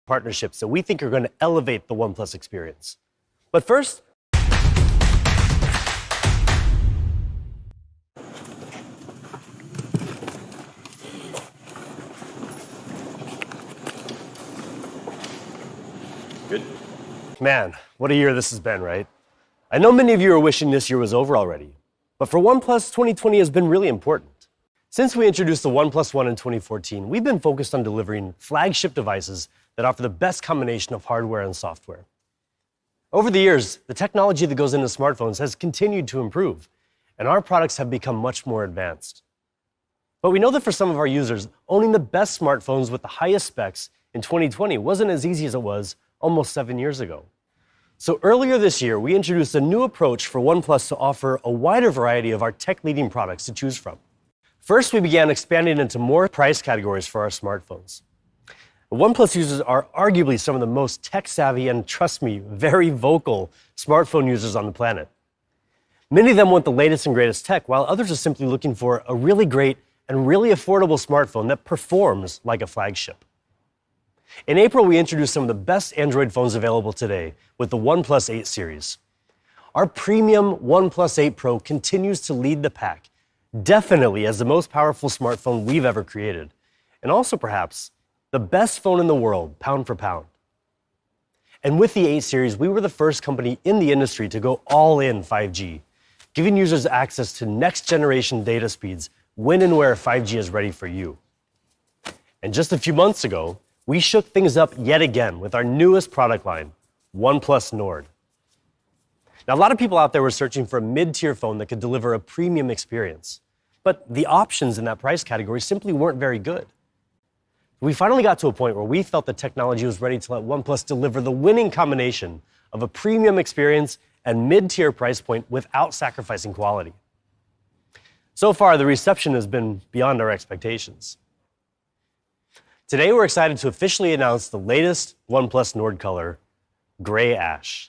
partnerships that we think are going to elevate the OnePlus experience. But first, good. Man, what a year this has been, right? I know many of you are wishing this year was over already, but for OnePlus, 2020 has been really important. Since we introduced the OnePlus One in 2014, we've been focused on delivering flagship devices that offer the best combination of hardware and software. Over the years, the technology that goes into smartphones has continued to improve, and our products have become much more advanced. But we know that for some of our users, owning the best smartphones with the highest specs in 2020 wasn't as easy as it was almost 7 years ago. So earlier this year, we introduced a new approach for OnePlus to offer a wider variety of our tech-leading products to choose from. First, we began expanding into more price categories for our smartphones. OnePlus users are arguably some of the most tech-savvy and, trust me, very vocal smartphone users on the planet. Many of them want the latest and greatest tech, while others are simply looking for a really great and really affordable smartphone that performs like a flagship. In April, we introduced some of the best Android phones available today with the OnePlus 8 series. Our premium OnePlus 8 Pro continues to lead the pack, definitely as the most powerful smartphone we've ever created, and also perhaps the best phone in the world, pound for pound. And with the 8 series, we were the first company in the industry to go all in 5G, giving users access to next-generation data speeds when and where 5G is ready for you. And just a few months ago, we shook things up yet again with our newest product line, OnePlus Nord. Now, a lot of people out there were searching for a mid-tier phone that could deliver a premium experience, but the options in that price category simply weren't very good. We finally got to a point where we felt the technology was ready to let OnePlus deliver the winning combination of a premium experience and mid-tier price point without sacrificing quality. So far, the reception has been beyond our expectations. Today, we're excited to officially announce the latest OnePlus Nord color, Gray Ash.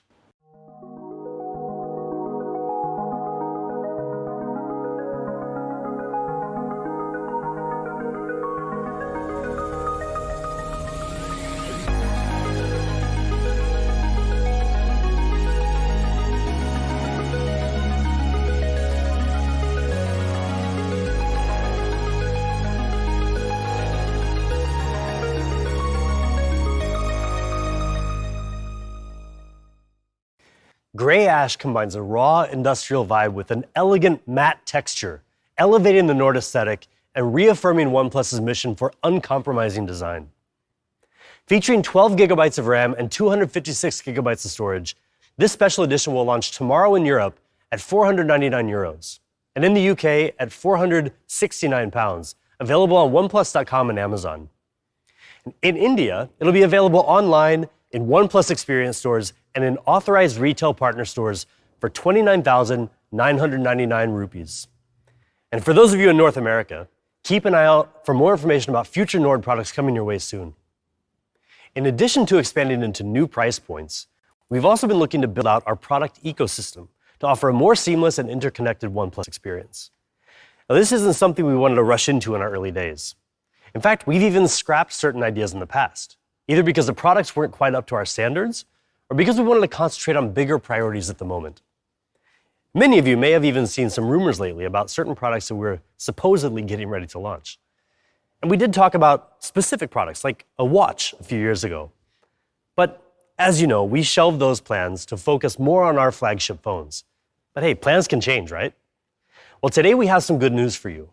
Gray Ash combines a raw industrial vibe with an elegant matte texture, elevating the Nord aesthetic and reaffirming OnePlus's mission for uncompromising design. Featuring 12 gigabytes of RAM and 256 gigabytes of storage, this special edition will launch tomorrow in Europe at €499, and in the UK at £469, available on OnePlus.com and Amazon. In India, it'll be available online in OnePlus Experience stores and in authorized retail partner stores for 29,999 rupees. And for those of you in North America, keep an eye out for more information about future Nord products coming your way soon. In addition to expanding into new price points, we've also been looking to build out our product ecosystem to offer a more seamless and interconnected OnePlus experience. Now, this isn't something we wanted to rush into in our early days. In fact, we've even scrapped certain ideas in the past, either because the products weren't quite up to our standards or because we wanted to concentrate on bigger priorities at the moment. Many of you may have even seen some rumors lately about certain products that we're supposedly getting ready to launch. And we did talk about specific products, like a watch a few years ago. But as you know, we shelved those plans to focus more on our flagship phones. But hey, plans can change, right? Well, today we have some good news for you.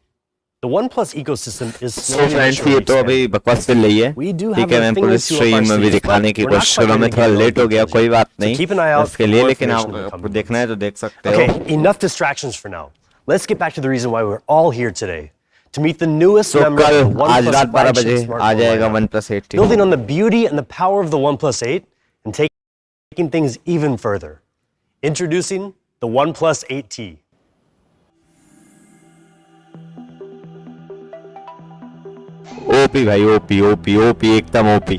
The OnePlus ecosystem is slowly ये तो अभी बकवास चल रही है ठीक है मैं पूरे स्ट्रीम में भी दिखाने की कोशिश कर रहा हूं मैं थोड़ा लेट हो गया कोई बात नहीं इसके लिए लेकिन आपको देखना है तो देख सकते हो Okay, enough distractions for now. Let's get back to the reason why we're all here today. To meet the newest member of the OnePlus flagship smartphone lineup, building on the beauty and the power of the OnePlus 8 and taking things even further. Introducing the OnePlus 8T. OP भाई OP OP OP एकदम OP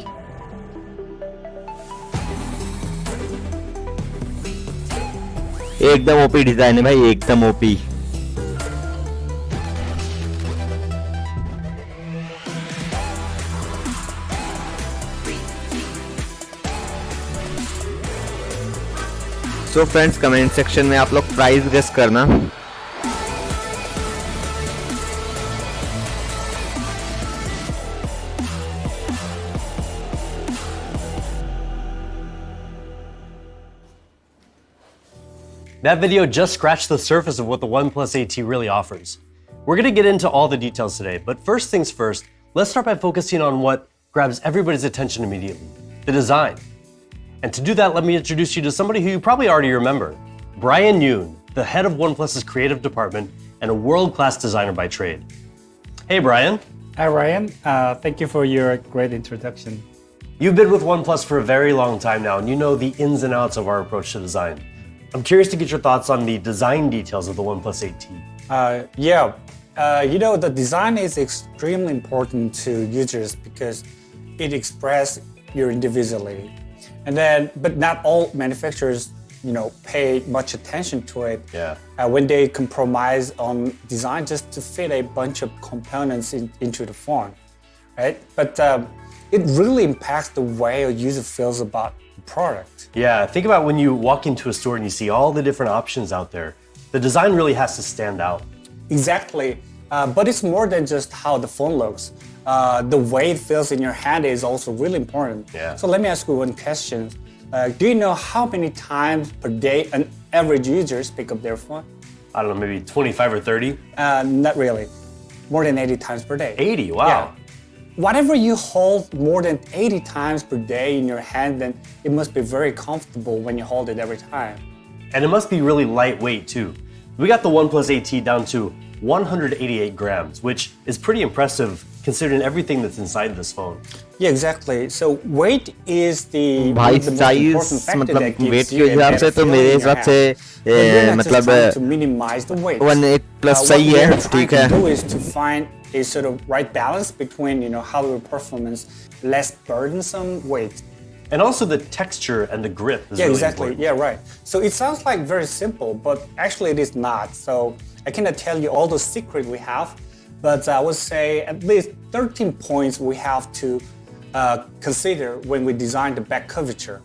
एकदम OP design है भाई एकदम OP So friends, comment section में आप लोग price guess करना. That video just scratched the surface of what the OnePlus 8T really offers. We're going to get into all the details today, but first things first, let's start by focusing on what grabs everybody's attention immediately, the design. And to do that, let me introduce you to somebody who you probably already remember, Brian Yoon, the head of OnePlus's creative department and a world-class designer by trade. Hey, Brian. Hi, Ryan. Thank you for your great introduction. You've been with OnePlus for a very long time now, and you know the ins and outs of our approach to design. I'm curious to get your thoughts on the design details of the OnePlus 8T. You know, the design is extremely important to users because it expresses your individuality. But not all manufacturers, pay much attention to it. Yeah. When they compromise on design just to fit a bunch of components into the phone, right? But it really impacts the way a user feels about the product. Yeah, think about when you walk into a store and you see all the different options out there. The design really has to stand out. Exactly, but it's more than just how the phone looks. The way it feels in your hand is also really important. Yeah. So let me ask you one question. Do you know how many times per day an average user pick up their phone? I don't know, maybe 25 or 30? Not really. More than 80 times per day. 80, wow. Yeah. Whatever you hold more than 80 times per day in your hand, then it must be very comfortable when you hold it every time. And it must be really lightweight too. We got the OnePlus 8T down to 188 grams, which is pretty impressive considering everything that's inside this phone. Yeah, exactly. So weight is the भाई most size important factor that मतलब weight gives के you a हिसाब better से तो feeling मेरे in your हिसाब hand. से But we're not just मतलब trying to minimize the weight. 1.8 plus What सही है, we're trying ठीक है. to do is to find a sort of right balance between hardware performance, less burdensome weight. And also the texture and the grip is Yeah, really exactly. important. Yeah, right. So it sounds like very simple, but actually it is not. So I cannot tell you all the secret we have, but I would say at least 13 points we have to consider when we design the back curvature.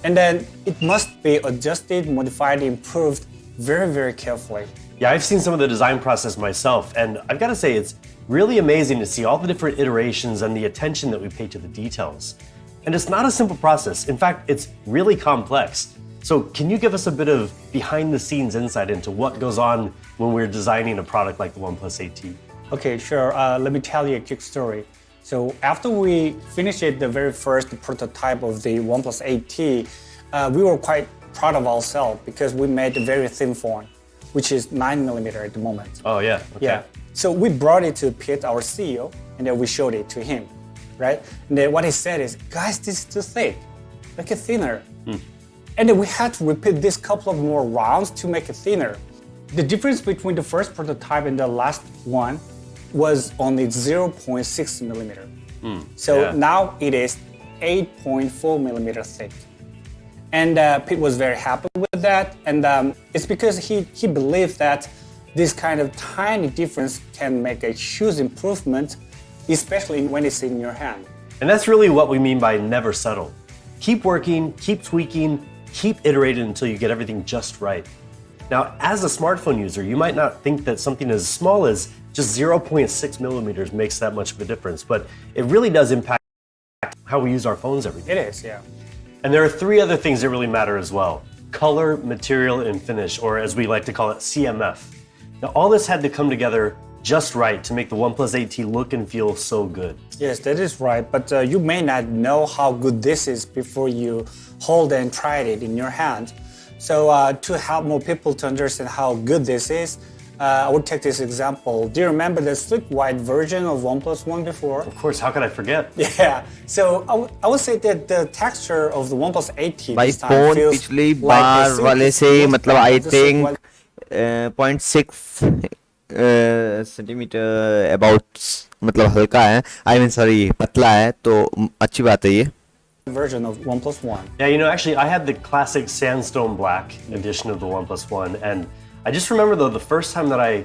And then it must be adjusted, modified, improved very, very carefully. Yeah, I've seen some of the design process myself, and I've got to say it's really amazing to see all the different iterations and the attention that we pay to the details. And it's not a simple process. In fact, it's really complex. So can you give us a bit of behind-the-scenes insight into what goes on when we're designing a product like the OnePlus 8T? Okay, sure. Let me tell you a quick story. So after we finished the very first prototype of the OnePlus 8T, we were quite proud of ourselves because we made a very thin phone, which is 9mm at the moment. Oh, yeah. Okay. Yeah. So we brought it to Pete, our CEO, and then we showed it to him, right? And then what he said is, guys, this is too thick. Make it thinner. And then we had to repeat this couple of more rounds to make it thinner. The difference between the first prototype and the last one was only 0.6mm. So now it is 8.4mm thick. And Pete was very happy with that. And it's because he believed that this kind of tiny difference can make a huge improvement, especially when it's in your hand. And that's really what we mean by never settle. Keep working, keep tweaking, keep iterating until you get everything just right. Now, as a smartphone user, you might not think that something as small as just 0.6mm makes that much of a difference, but it really does impact how we use our phones every day. It is, yeah. And there are three other things that really matter as well: color, material, and finish, or as we like to call it, CMF. Now, all this had to come together just right to make the OnePlus 8T look and feel so good. Yes, that is right, but you may not know how good this is before you hold and try it in your hand. So to help more people to understand how good this is, I would take this example. Do you remember the slick white version of OnePlus One before? Of course, how could I forget? Yeah, so I would say that the texture of the OnePlus 8T भाई this time phone feels पिछली like bar a वाले से silky मतलब smooth I part of the slick think white- 0.6 centimetre about मतलब हल्का है, I mean sorry पतला है, तो अच्छी बात है ये. version of OnePlus One. Yeah, actually, I had the classic sandstone black edition of the OnePlus One, and I just remember though the first time that I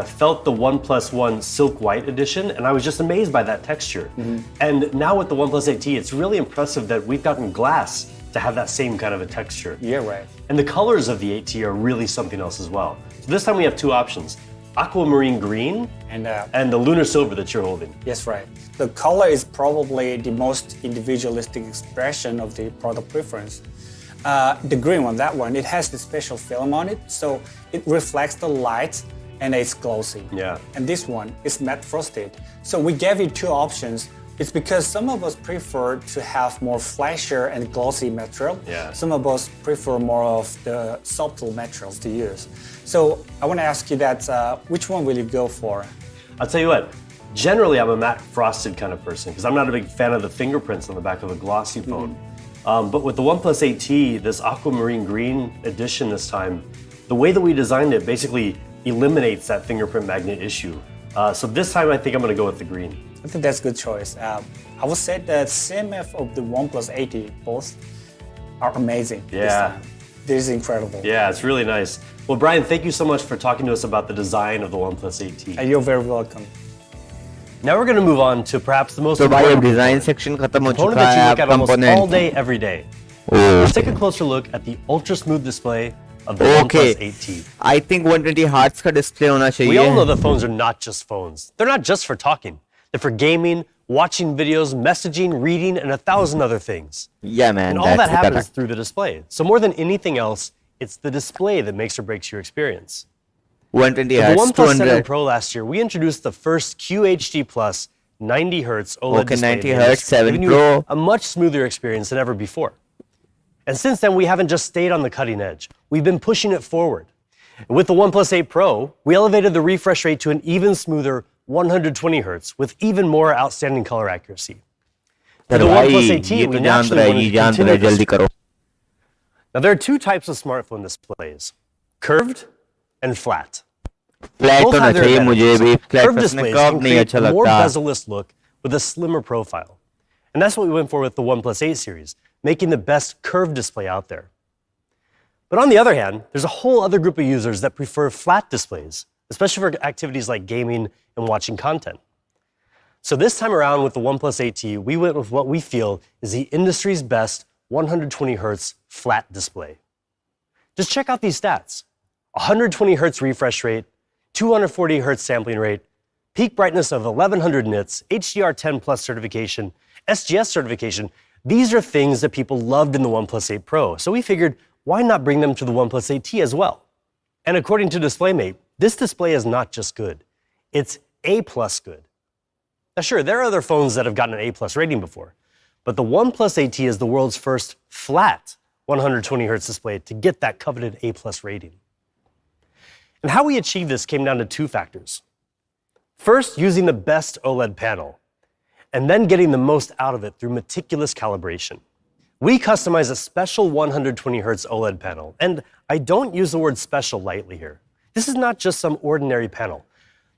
felt the OnePlus One silk white edition, and I was just amazed by that texture. And now with the OnePlus 8T, it's really impressive that we've gotten glass to have that same kind of a texture. Yeah, right. And the colors of the 8T are really something else as well. So this time we have two options, aquamarine green and the lunar silver that you're holding. Yes, right. The color is probably the most individualistic expression of the product preference. The green one, that one, it has the special film on it, so it reflects the light and it's glossy. Yeah. And this one is matte frosted. So we gave you two options. It's because some of us prefer to have more flashier and glossy material. Yeah. Some of us prefer more of the subtle materials to use. So I want to ask you that, which one will you go for? I'll tell you what, generally I'm a matte frosted kind of person because I'm not a big fan of the fingerprints on the back of a glossy phone. But with the OnePlus 8T, this aquamarine green edition this time, the way that we designed it basically eliminates that fingerprint magnet issue. So this time I think I'm going to go with the green. I think that's a good choice. I would say the CMF of the OnePlus 8T, both are amazing. Yeah. This is incredible. Yeah, it's really nice. Well, Brian, thank you so much for talking to us about the design of the OnePlus 8T. You're very welcome. Now we're going to move on to perhaps the most तो भाई अब important design section खत्म हो component चुका that है. you अब look at almost all component. day, every day. Let's take a closer look at the ultra smooth display of the OnePlus 8T. I think 120 Hz का display होना We all know चाहिए. that phones are not just phones. They're not just for talking. They're for gaming, watching videos, messaging, reading, and 1,000 other things. Yeah, man. And all that That's happens correct. through the display. So more than anything else, it's the display that makes or breaks your experience. 120 With the Hz, OnePlus 7 200. Pro last year, we introduced the first QHD Plus 90 Hz OLED Okay, display. 90 in the Hz industry, 7 giving you Pro. a much smoother experience than ever before. And since then, we haven't just stayed on the cutting edge. We've been pushing it forward. With the OnePlus 8 Pro, we elevated the refresh rate to an even smoother 120 Hz with even more outstanding color accuracy. For the भाई OnePlus ये 8T, we तो जान naturally रहा है, wanted ये to जान continue रहा है, this. जल्दी करो. Now, there are two types of smartphone displays, curved and flat. Flat Both होना have their चाहिए मुझे भी. advantages. फ्लैट Curved में displays कर्व can नहीं create अच्छा a more लगता. bezel-less look with a slimmer profile. And that's what we went for with the OnePlus 8 series, making the best curved display out there. But on the other hand, there's a whole other group of users that prefer flat displays, especially for activities like gaming and watching content. So this time around with the OnePlus 8T, we went with what we feel is the industry's best 120 Hz flat display. Just check out these stats. 120 Hz refresh rate, 240 Hz sampling rate, peak brightness of 1100 nits, HDR10 Plus certification, SGS certification. These are things that people loved in the OnePlus 8 Pro. So we figured, why not bring them to the OnePlus 8T as well? And according to DisplayMate, this display is not just good. It's A+ good. Now sure, there are other phones that have gotten an A+ rating before, but the OnePlus 8T is the world's first flat 120 Hz display to get that coveted A+ rating. And how we achieved this came down to two factors. First, using the best OLED panel, and then getting the most out of it through meticulous calibration. We customize a special 120 Hz OLED panel, and I don't use the word special lightly here. This is not just some ordinary panel.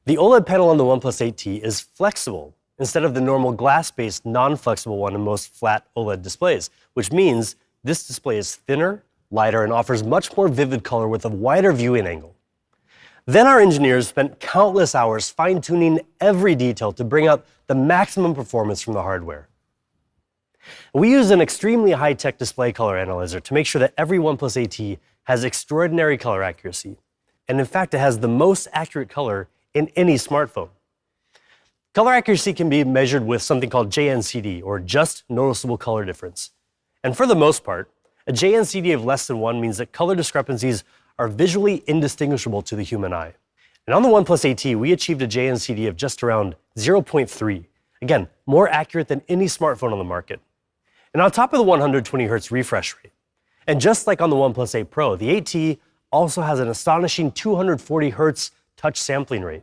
The OLED panel on the OnePlus 8T is flexible instead of the normal glass-based non-flexible one in most flat OLED displays, which means this display is thinner, lighter, and offers much more vivid color with a wider viewing angle. Then our engineers spent countless hours fine-tuning every detail to bring up the maximum performance from the hardware. We use an extremely high-tech display color analyzer to make sure that every OnePlus 8T has extraordinary color accuracy. And in fact, it has the most accurate color in any smartphone. Color accuracy can be measured with something called JNCD, or just noticeable color difference. And for the most part, a JNCD of less than 1 means that color discrepancies are visually indistinguishable to the human eye. And on the OnePlus 8T, we achieved a JNCD of just around 0.3. Again, more accurate than any smartphone on the market. And on top of the 120 Hz refresh rate, and just like on the OnePlus 8 Pro, the 8T also has an astonishing 240 Hz touch sampling rate.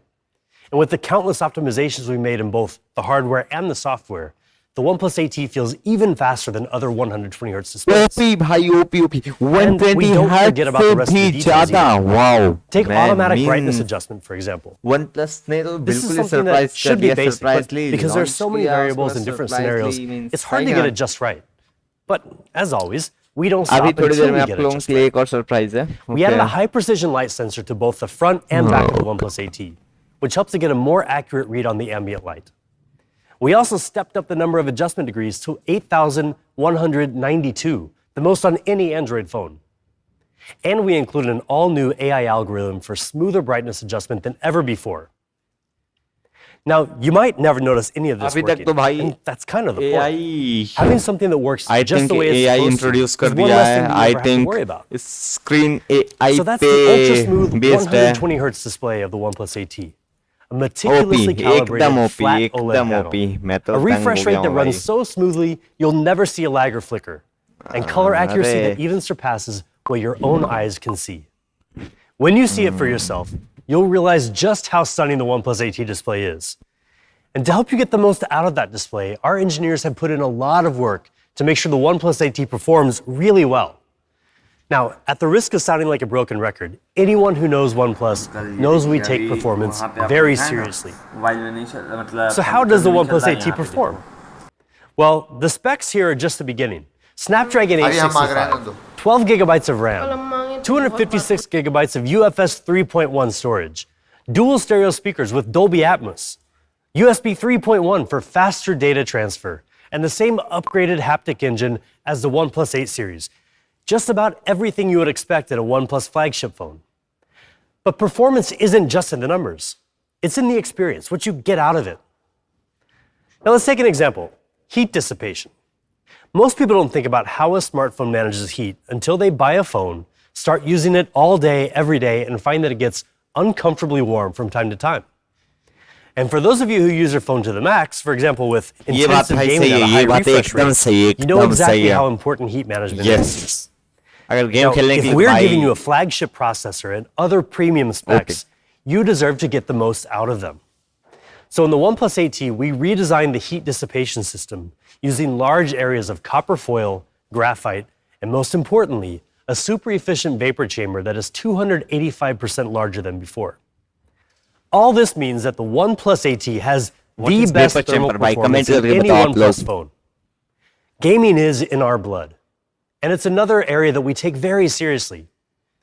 And with the countless optimizations we made in both the hardware and the software, the OnePlus 8T feels even faster than other 120 Hz displays. OP भाई OP 120 we don't forget about the Hz rest से of the भी details ज़्यादा. either. Wow. Take Man, automatic brightness adjustment, for example. OnePlus ने तो This is बिल्कुल ही something that surprise कर should be दिया. basic, but Surprisingly because there's so many launched किया, variables उसको in different surprisingly scenarios, means it's hard to fine get है. it just right. But as always, we don't stop अभी थोड़ी until देर में we आप get it लोगों just के लिए right. एक और सरप्राइज है. We added a high-precision light sensor to both the front and back of the OnePlus 8T, which helps to get a more accurate read on the ambient light. We also stepped up the number of adjustment degrees to 8,192 the most on any Android phone. And we included an all-new AI algorithm for smoother brightness adjustment than ever before. Now, you might never notice any of this working, and that's kind of the point. Having something that works just the way it's supposed to is one less thing you never have to worry about. Screen AI So that's the ultra-smooth 120 Hz display of the OnePlus 8T. A meticulously calibrated flat OLED panel. A refresh rate that runs so smoothly, you'll never see a lag or flicker. And color accuracy that even surpasses what your own eyes can see. When you see it for yourself, you'll realize just how stunning the OnePlus 8T display is. And to help you get the most out of that display, our engineers have put in a lot of work to make sure the OnePlus 8T performs really well. Now, at the risk of sounding like a broken record, anyone who knows OnePlus knows we take performance very seriously. So how does the OnePlus 8T perform? Well, the specs here are just the beginning. Snapdragon 865, 12 gigabytes of RAM, 256 gigabytes of UFS 3.1 storage, dual stereo speakers with Dolby Atmos, USB 3.1 for faster data transfer, and the same upgraded haptic engine as the OnePlus 8 series. Just about everything you would expect in a OnePlus flagship phone. But performance isn't just in the numbers. It's in the experience, what you get out of it. Now let's take an example, heat dissipation. Most people don't think about how a smartphone manages heat until they buy a phone, start using it all day, every day, and find that it gets uncomfortably warm from time to time. And for those of you who use your phone to the max, for example with intensive gaming at a high refresh rate, you know exactly how important heat management is. Now, if we're giving you a flagship processor and other premium specs, you deserve to get the most out of them. So in the OnePlus 8T, we redesigned the heat dissipation system using large areas of copper foil, graphite, and most importantly, a super efficient vapor chamber that is 285% larger than before. All this means that the OnePlus 8T has the best thermal performance in any OnePlus phone. Gaming is in our blood, and it's another area that we take very seriously.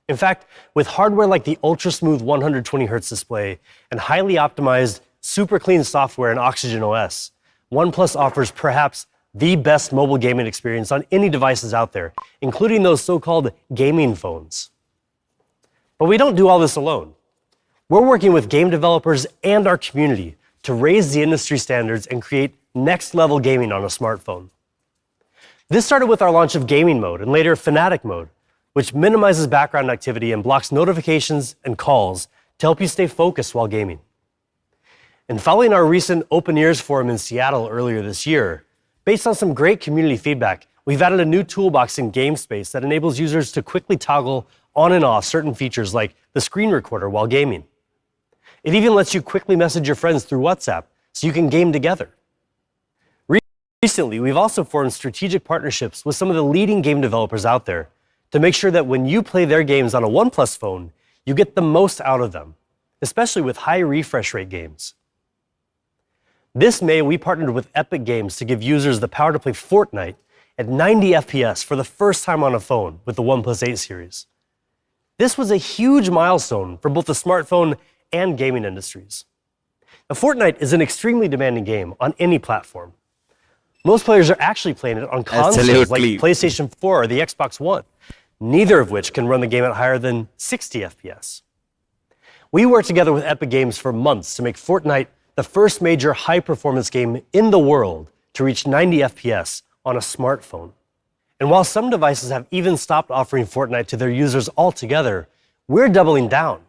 In fact, with hardware like the ultra-smooth 120 Hz display and highly optimized, super clean software in Oxygen OS, OnePlus offers perhaps the best mobile gaming experience on any devices out there, including those so-called gaming phones. But we don't do all this alone. We're working with game developers and our community to raise the industry standards and create next-level gaming on a smartphone. This started with our launch of Gaming Mode and later Fanatic Mode, which minimizes background activity and blocks notifications and calls to help you stay focused while gaming. And following our recent Open Ears Forum in Seattle earlier this year, based on some great community feedback, we've added a new toolbox in GameSpace that enables users to quickly toggle on and off certain features like the screen recorder while gaming. It even lets you quickly message your friends through WhatsApp so you can game together. Recently, we've also formed strategic partnerships with some of the leading game developers out there to make sure that when you play their games on a OnePlus phone, you get the most out of them, especially with high refresh rate games. This May, we partnered with Epic Games to give users the power to play Fortnite at 90 FPS for the first time on a phone with the OnePlus 8 series. This was a huge milestone for both the smartphone and gaming industries. Now, Fortnite is an extremely demanding game on any platform. Most players are actually playing it on consoles like PlayStation 4 or the Xbox One, neither of which can run the game at higher than 60 FPS. We worked together with Epic Games for months to make Fortnite the first major high-performance game in the world to reach 90 FPS on a smartphone. And while some devices have even stopped offering Fortnite to their users altogether, we're doubling down.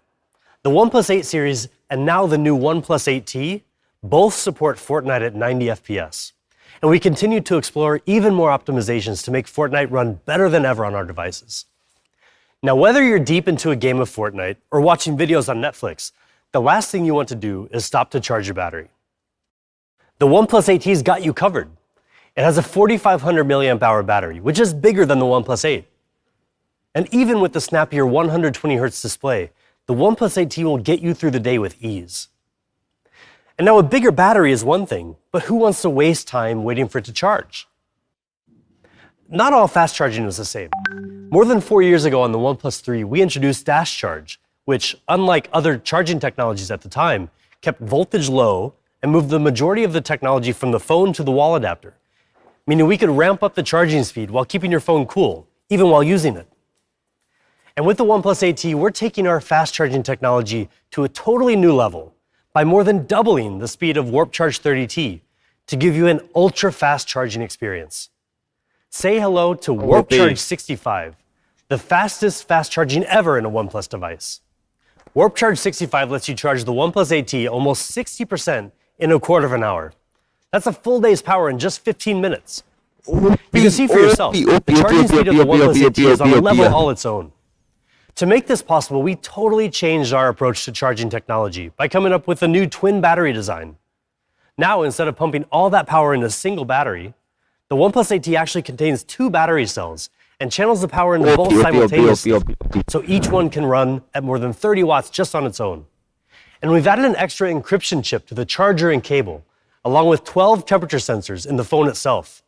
The OnePlus 8 series and now the new OnePlus 8T both support Fortnite at 90 FPS. And we continue to explore even more optimizations to make Fortnite run better than ever on our devices. Now, whether you're deep into a game of Fortnite or watching videos on Netflix, the last thing you want to do is stop to charge your battery. The OnePlus 8T's got you covered. It has a 4,500 milliamp hour battery, which is bigger than the OnePlus 8. And even with the snappier 120 Hz display, the OnePlus 8T will get you through the day with ease. And now a bigger battery is one thing, but who wants to waste time waiting for it to charge? Not all fast charging is the same. More than 4 years ago on the OnePlus 3, we introduced Dash Charge, which, unlike other charging technologies at the time, kept voltage low and moved the majority of the technology from the phone to the wall adapter, meaning we could ramp up the charging speed while keeping your phone cool, even while using it. And with the OnePlus 8T, we're taking our fast charging technology to a totally new level by more than doubling the speed of Warp Charge 30T to give you an ultra-fast charging experience. Say hello to Warp Charge 65, the fastest fast charging ever in a OnePlus device. Warp Charge 65 lets you charge the OnePlus 8T almost 60% in a quarter of an hour. That's a full day's power in just 15 minutes. You can see for yourself, the charging speed of the OnePlus 8T is on a level all its own. To make this possible, we totally changed our approach to charging technology by coming up with a new twin battery design. Now, instead of pumping all that power into a single battery, the OnePlus 8T actually contains 2 battery cells and channels the power into both simultaneously, so each one can run at more than 30 watts just on its own. And we've added an extra encryption chip to the charger and cable, along with 12 temperature sensors in the phone itself.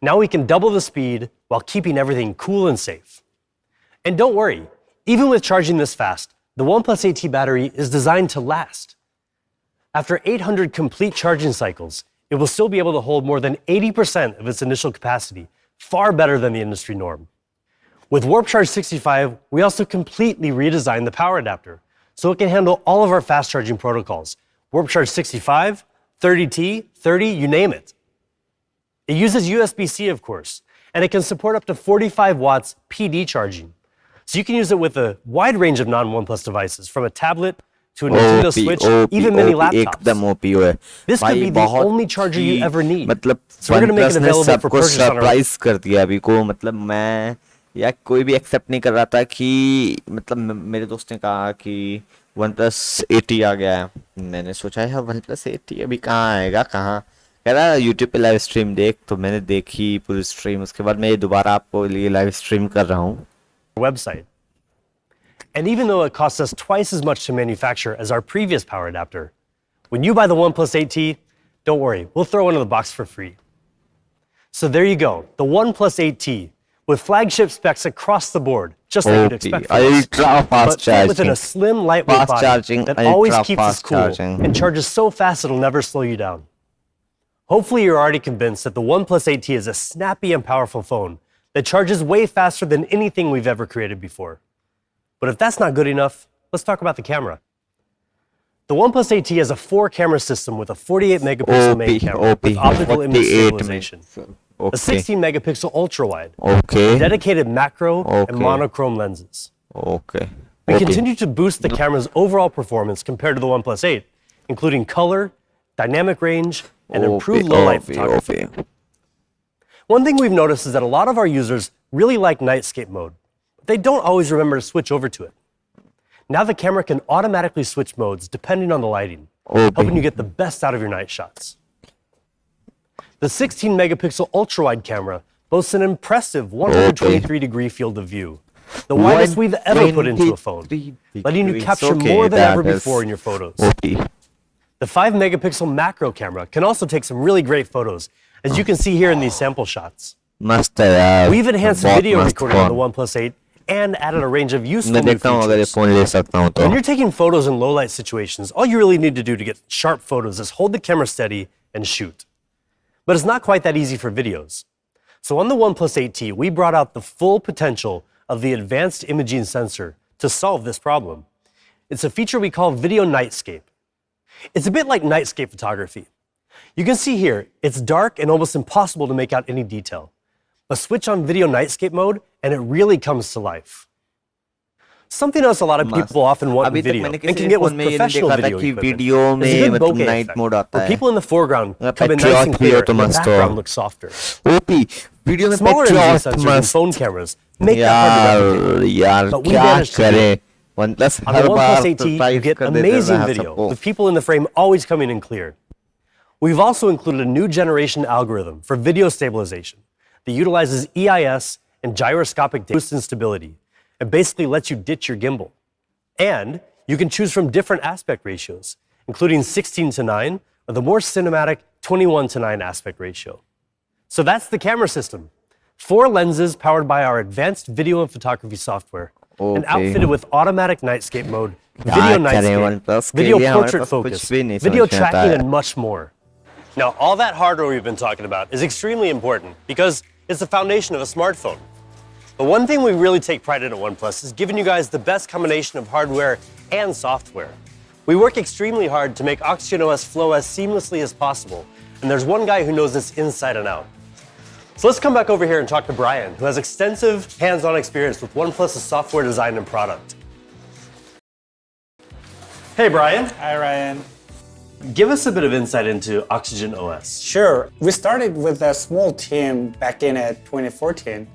Now we can double the speed while keeping everything cool and safe. And don't worry, even with charging this fast, the OnePlus 8T battery is designed to last. After 800 complete charging cycles, it will still be able to hold more than 80% of its initial capacity, far better than the industry norm. With Warp Charge 65, we also completely redesigned the power adapter, so it can handle all of our fast charging protocols. Warp Charge 65, 30T, 30, you name it. It uses USB-C, of course, and it can support up to 45 watts PD charging. So you can use it with a wide range of non-OnePlus devices, from a tablet to a Nintendo Switch, even mini laptops. This could be the only charger you ever need. So we're going to make it available for purchase on our surprise कर दिया अभी को मतलब मैं या कोई भी accept नहीं कर रहा था कि मतलब मेरे दोस्त ने कहा कि OnePlus 80 आ गया है। मैंने सोचा है OnePlus 80 अभी कहाँ आएगा कहाँ कह रहा YouTube पे लाइव स्ट्रीम देख, तो मैंने देखी पूरी स्ट्रीम। उसके बाद मैं ये दोबारा आपको लिए लाइव स्ट्रीम कर रहा हूँ website. And even though it costs us twice as much to manufacture as our previous power adapter, when you buy the OnePlus 8T, don't worry, we'll throw one in the box for free. So there you go, the OnePlus 8T, with flagship specs across the board, just like you'd expect from us, but fit within a slim, lightweight body that always keeps us cool and charges so fast it'll never slow you down. Hopefully you're already convinced that the OnePlus 8T is a snappy and powerful phone that charges way faster than anything we've ever created before. But if that's not good enough, let's talk about the camera. The OnePlus 8T has a 4-camera system with a 48-megapixel main camera with optical image stabilization, a 16-megapixel ultra-wide, dedicated macro and monochrome lenses. We continue to boost the camera's overall performance compared to the OnePlus 8, including color, dynamic range, and improved low-light photography. One thing we've noticed is that a lot of our users really like nightscape mode, but they don't always remember to switch over to it. Now the camera can automatically switch modes depending on the lighting, helping you get the best out of your night shots. The 16-megapixel ultra-wide camera boasts an impressive 123-degree field of view, the widest we've ever put into a phone, letting you capture more than ever before in your photos. The 5-megapixel macro camera can also take some really great photos, as you can see here in these sample shots. We've enhanced video recording on the OnePlus 8 and added a range of useful new features. When you're taking photos in low-light situations, all you really need to do to get sharp photos is hold the camera steady and shoot. But it's not quite that easy for videos. So on the OnePlus 8T, we brought out the full potential of the advanced imaging sensor to solve this problem. It's a feature we call Video Nightscape. It's a bit like nightscape photography. You can see here, it's dark and almost impossible to make out any detail. But switch on Video Nightscape mode, and it really comes to life. Something else a lot of people often want in video and can get with professional video equipment is a good bokeh effect, where people in the foreground come in nice and clear and the background looks softer. Smaller imaging sensors and phone cameras make that hard to replicate, but we managed to do it. On the OnePlus 8T, you get amazing video, with people in the frame always coming in clear. We've also included a new generation algorithm for video stabilization that utilizes EIS and gyroscopic boost in stability, and basically lets you ditch your gimbal. And you can choose from different aspect ratios, including 16:9 or the more cinematic 21:9 aspect ratio. So that's the camera system. 4 lenses powered by our advanced video and photography software, and outfitted with automatic nightscape mode, video nightscape, video portrait focus, video tracking, and much more. Now, all that hardware we've been talking about is extremely important because it's the foundation of a smartphone. But one thing we really take pride in at OnePlus is giving you guys the best combination of hardware and software. We work extremely hard to make Oxygen OS flow as seamlessly as possible, and there's one guy who knows this inside and out. So let's come back over here and talk to Brian, who has extensive hands-on experience with OnePlus's software design and product. Hey, Brian. Hi, Ryan. Give us a bit of insight into Oxygen OS. Sure. We started with a small team back in 2014.